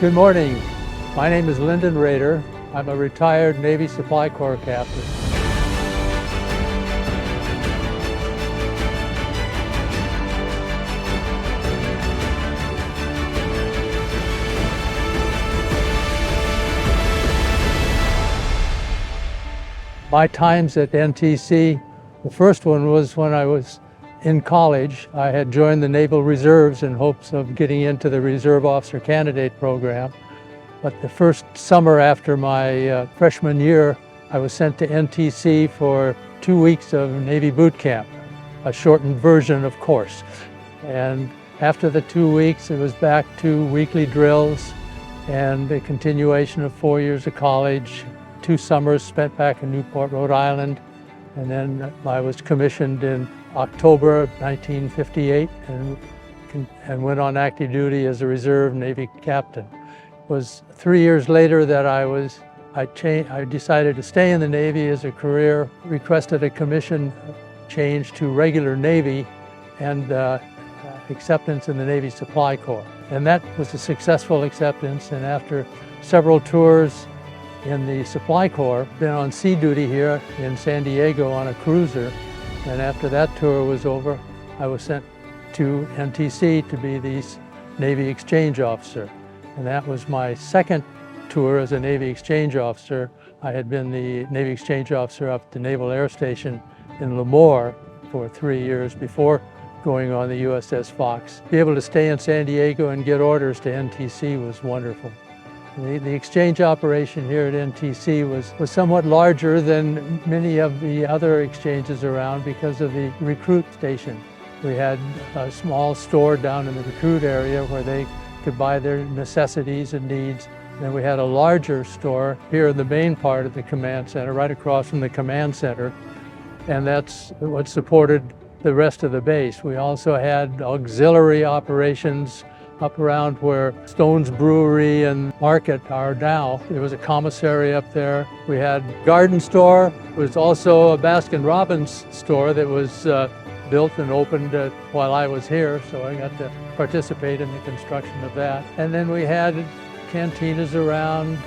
Good morning. My name is Lynden Rader. I'm a retired Navy Supply Corps captain. My times at NTC, the first one was when I was in college. I had joined the Naval Reserves in hopes of getting into the Reserve Officer Candidate program. But the first summer after my freshman year, I was sent to NTC for 2 weeks of Navy boot camp, a shortened version, of course. And after the 2 weeks, it was back to weekly drills and the continuation of 4 years of college, 2 summers spent back in Newport, Rhode Island. And then I was commissioned in October of 1958 and went on active duty as a reserve Navy captain. It was 3 years later that I decided to stay in the Navy as a career, requested a commission change to regular Navy and acceptance in the Navy Supply Corps. And that was a successful acceptance, and after several tours in the Supply Corps, been on sea duty here in San Diego on a cruiser, and after that tour was over, I was sent to NTC to be the Navy Exchange Officer. And that was my second tour as a Navy Exchange Officer. I had been the Navy Exchange Officer up at the Naval Air Station in Lemoore for 3 years before going on the USS Fox. Be able to stay in San Diego and get orders to NTC was wonderful. The exchange operation here at NTC was somewhat larger than many of the other exchanges around because of the recruit station. We had a small store down in the recruit area where they could buy their necessities and needs. Then we had a larger store here in the main part of the command center, right across from the command center, and that's what supported the rest of the base. We also had auxiliary operations up around where Stone's Brewery and Market are now. There was a commissary up there. We had a garden store. There was also a Baskin-Robbins store that was built and opened while I was here, so I got to participate in the construction of that. And then we had cantinas around,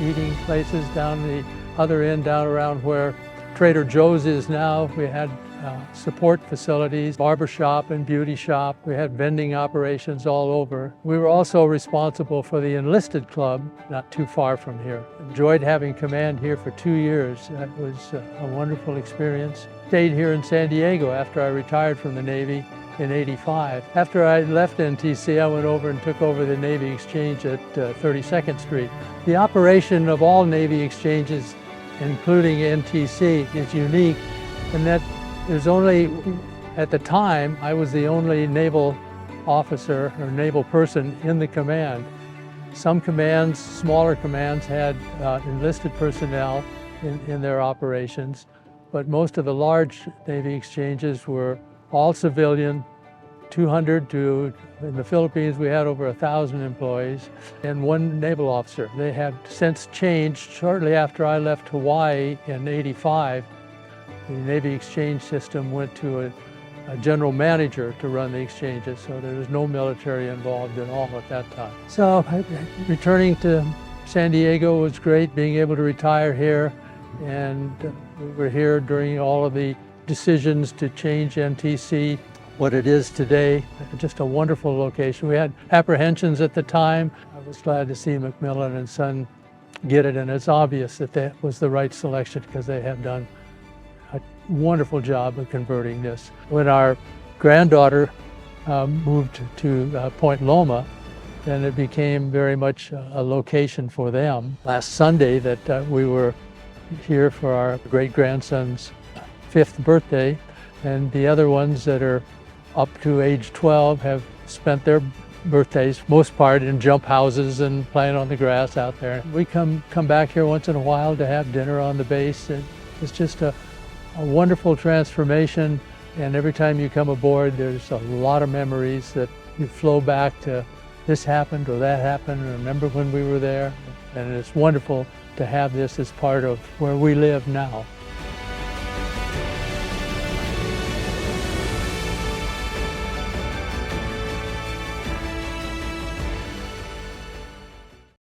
eating places down the other end, down around where Trader Joe's is now. We had support facilities, barber shop and beauty shop. We had vending operations all over. We were also responsible for the enlisted club, not too far from here. Enjoyed having command here for 2 years. That was a wonderful experience. Stayed here in San Diego after I retired from the Navy in '85. After I left NTC, I went over and took over the Navy Exchange at 32nd Street. The operation of all Navy exchanges, including NTC, is unique in that there's only, at the time, I was the only naval officer or naval person in the command. Some commands, smaller commands, had enlisted personnel in their operations, but most of the large Navy exchanges were all civilian, 200 to, in the Philippines, we had over 1,000 employees and 1 naval officer. They have since changed. Shortly after I left Hawaii in '85, the Navy exchange system went to a general manager to run the exchanges, so there was no military involved at all at that time. So returning to San Diego was great, being able to retire here, and we were here during all of the decisions to change NTC what it is today. Just a wonderful location. We had apprehensions at the time. I was glad to see Macmillan and Son get it, and it's obvious that that was the right selection because they have done a wonderful job of converting this. When our granddaughter moved to Point Loma, then it became very much a location for them. Last Sunday that we were here for our great-grandson's 5th birthday, and the other ones that are up to age 12 have spent their birthdays, most part, in jump houses and playing on the grass out there. We come back here once in a while to have dinner on the base. It's just a wonderful transformation, and every time you come aboard, there's a lot of memories that you flow back to this happened or that happened, and remember when we were there. And it's wonderful to have this as part of where we live now.